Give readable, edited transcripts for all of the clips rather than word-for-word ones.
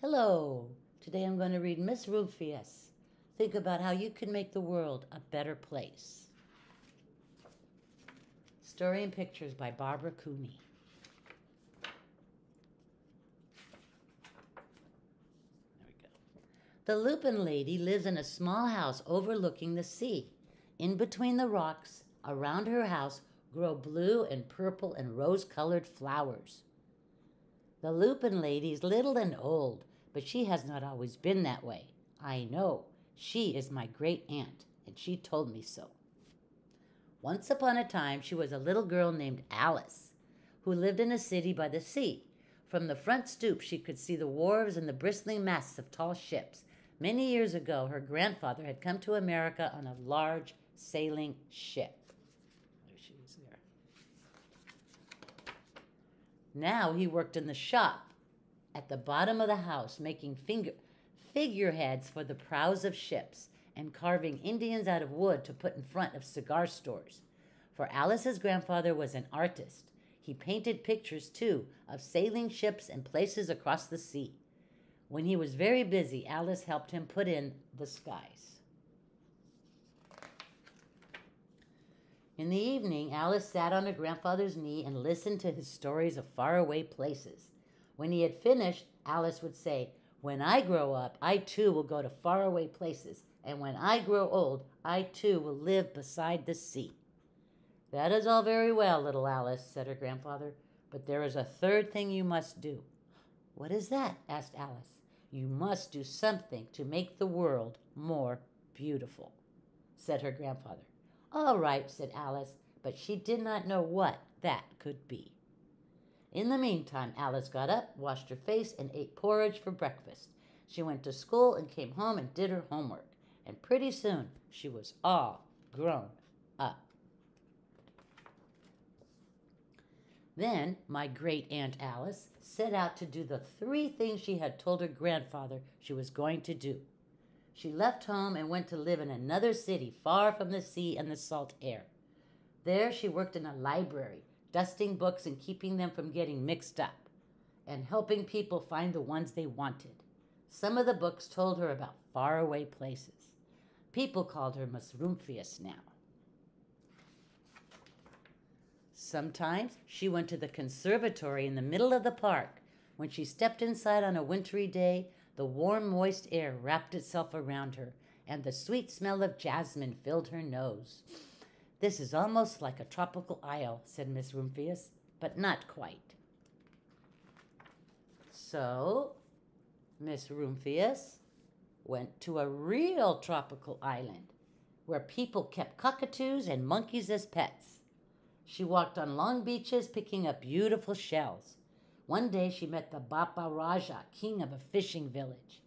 Hello. Today I'm going to read Miss Rumphius. Think about how you can make the world a better place. Story and pictures by Barbara Cooney. There we go. The Lupine Lady lives in a small house overlooking the sea. In between the rocks around her house grow blue and purple and rose-colored flowers. The Lupine Lady is little and old, but she has not always been that way. I know. She is my great aunt, and she told me so. Once upon a time, she was a little girl named Alice, who lived in a city by the sea. From the front stoop, she could see the wharves and the bristling masts of tall ships. Many years ago, her grandfather had come to America on a large sailing ship. There she is there. Now he worked in the shop at the bottom of the house, making figureheads for the prows of ships and carving Indians out of wood to put in front of cigar stores. For Alice's grandfather was an artist. He painted pictures, too, of sailing ships and places across the sea. When he was very busy, Alice helped him put in the skies. In the evening, Alice sat on her grandfather's knee and listened to his stories of faraway places. When he had finished, Alice would say, "When I grow up, I too will go to faraway places, and when I grow old, I too will live beside the sea." "That is all very well, little Alice," said her grandfather, "but there is a third thing you must do." "What is that?" asked Alice. "You must do something to make the world more beautiful," said her grandfather. "All right," said Alice, but she did not know what that could be. In the meantime, Alice got up, washed her face, and ate porridge for breakfast. She went to school and came home and did her homework. And pretty soon, she was all grown up. Then my great-aunt Alice set out to do the 3 things she had told her grandfather she was going to do. She left home and went to live in another city far from the sea and the salt air. There she worked in a library, dusting books and keeping them from getting mixed up, and helping people find the ones they wanted. Some of the books told her about faraway places. People called her Miss Rumphius now. Sometimes she went to the conservatory in the middle of the park. When she stepped inside on a wintry day, the warm, moist air wrapped itself around her, and the sweet smell of jasmine filled her nose. "This is almost like a tropical isle," said Miss Rumphius, "but not quite." So Miss Rumphius went to a real tropical island where people kept cockatoos and monkeys as pets. She walked on long beaches picking up beautiful shells. One day she met the Bapa Raja, king of a fishing village.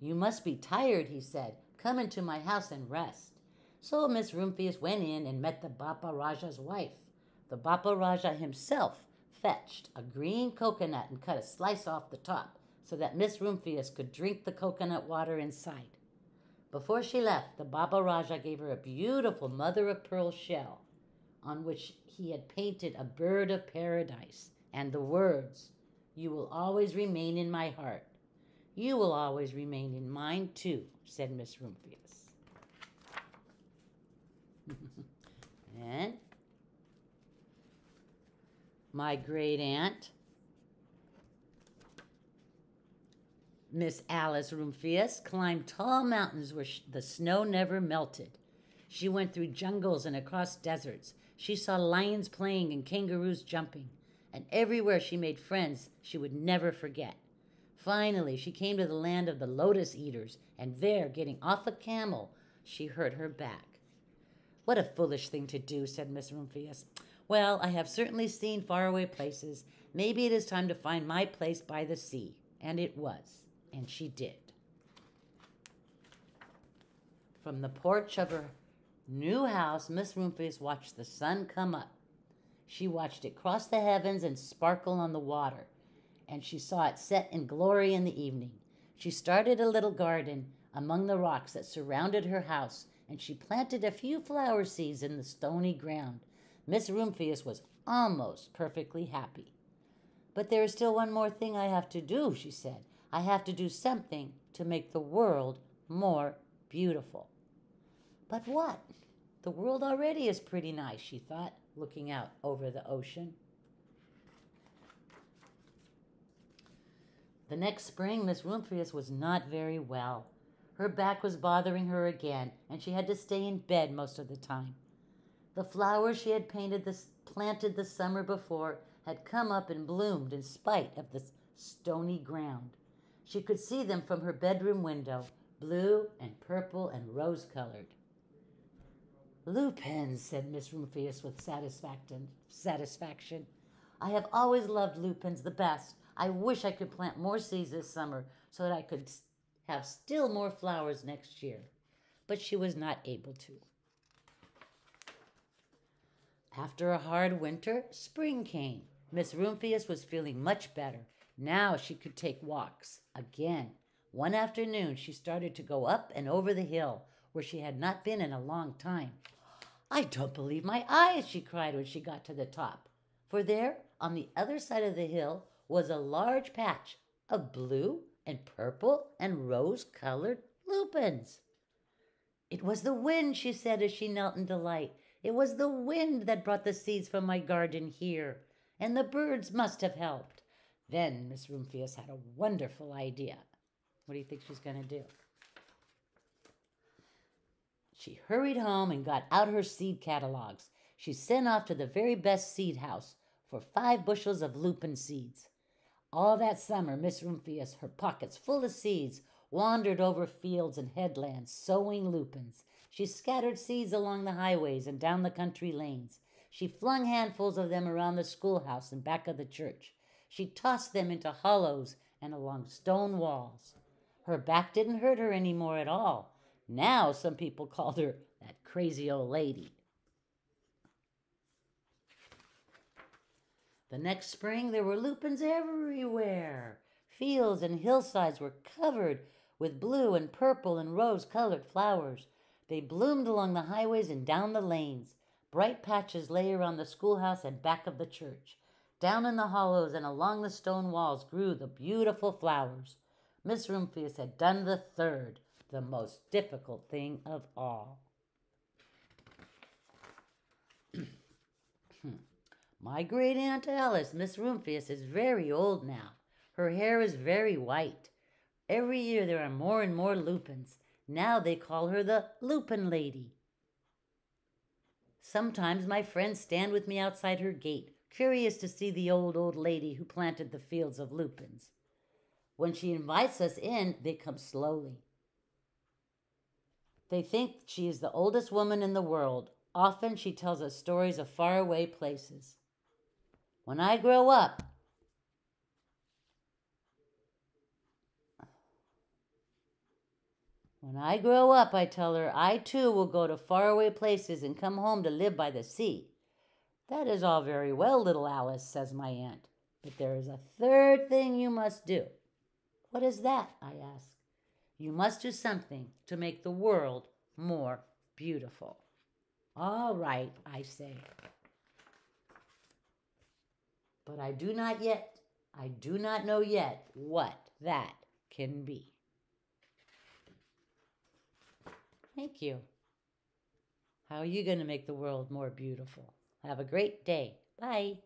"You must be tired," he said. "Come into my house and rest." So Miss Rumphius went in and met the Bapa Raja's wife. The Bapa Raja himself fetched a green coconut and cut a slice off the top so that Miss Rumphius could drink the coconut water inside. Before she left, the Bapa Raja gave her a beautiful mother-of-pearl shell on which he had painted a bird of paradise and the words, "You will always remain in my heart. You will always remain in mine too," said Miss Rumphius. And my great aunt, Miss Alice Rumphius, climbed tall mountains where the snow never melted. She went through jungles and across deserts. She saw lions playing and kangaroos jumping, and everywhere she made friends she would never forget. Finally, she came to the land of the lotus eaters, and there, getting off a camel, she hurt her back. "What a foolish thing to do," said Miss Rumphius. "Well, I have certainly seen faraway places. Maybe it is time to find my place by the sea." And it was, and she did. From the porch of her new house, Miss Rumphius watched the sun come up. She watched it cross the heavens and sparkle on the water, and she saw it set in glory in the evening. She started a little garden among the rocks that surrounded her house, and she planted a few flower seeds in the stony ground. Miss Rumphius was almost perfectly happy. "But there is still one more thing I have to do," she said. I have to do something to make the world more beautiful. But what? The world already is pretty nice, she thought, looking out over the ocean. The next spring, Miss Rumphius was not very well. Her back was bothering her again, and she had to stay in bed most of the time. The flowers she had planted the summer before had come up and bloomed in spite of the stony ground. She could see them from her bedroom window, blue and purple and rose-colored. Lupins, said Miss Rumphius with satisfaction. I have always loved lupins the best. I wish I could plant more seeds this summer so that I could have still more flowers next year. But she was not able to. After a hard winter, spring came. Miss Rumphius was feeling much better. Now she could take walks again. One afternoon, she started to go up and over the hill where she had not been in a long time. I don't believe my eyes, she cried when she got to the top. For there, on the other side of the hill, was a large patch of blue and purple and rose-colored lupins. It was the wind, she said as she knelt in delight. It was the wind that brought the seeds from my garden here, and the birds must have helped. Then Miss Rumphius had a wonderful idea. What do you think she's going to do? She hurried home and got out her seed catalogs. She sent off to the very best seed house for 5 bushels of lupin seeds. All that summer, Miss Rumphius, her pockets full of seeds, wandered over fields and headlands, sowing lupins. She scattered seeds along the highways and down the country lanes. She flung handfuls of them around the schoolhouse and back of the church. She tossed them into hollows and along stone walls. Her back didn't hurt her any more at all. Now some people called her that crazy old lady. The next spring there were lupins everywhere. Fields and hillsides were covered with blue and purple and rose-colored flowers. They bloomed along the highways and down the lanes. Bright patches lay around the schoolhouse and back of the church. Down in the hollows and along the stone walls grew the beautiful flowers. Miss Rumphius had done the third, the most difficult thing of all. My great Aunt Alice, Miss Rumphius, is very old now. Her hair is very white. Every year there are more and more lupins. Now they call her the Lupine Lady. Sometimes my friends stand with me outside her gate, curious to see the old lady who planted the fields of lupins. When she invites us in, they come slowly. They think she is the oldest woman in the world. Often she tells us stories of faraway places. When I grow up, I tell her, I too will go to faraway places and come home to live by the sea. That is all very well, little Alice, says my aunt, but there is a third thing you must do. What is that? I ask. You must do something to make the world more beautiful. All right, I say. But I do not know yet what that can be. Thank you. How are you going to make the world more beautiful? Have a great day. Bye.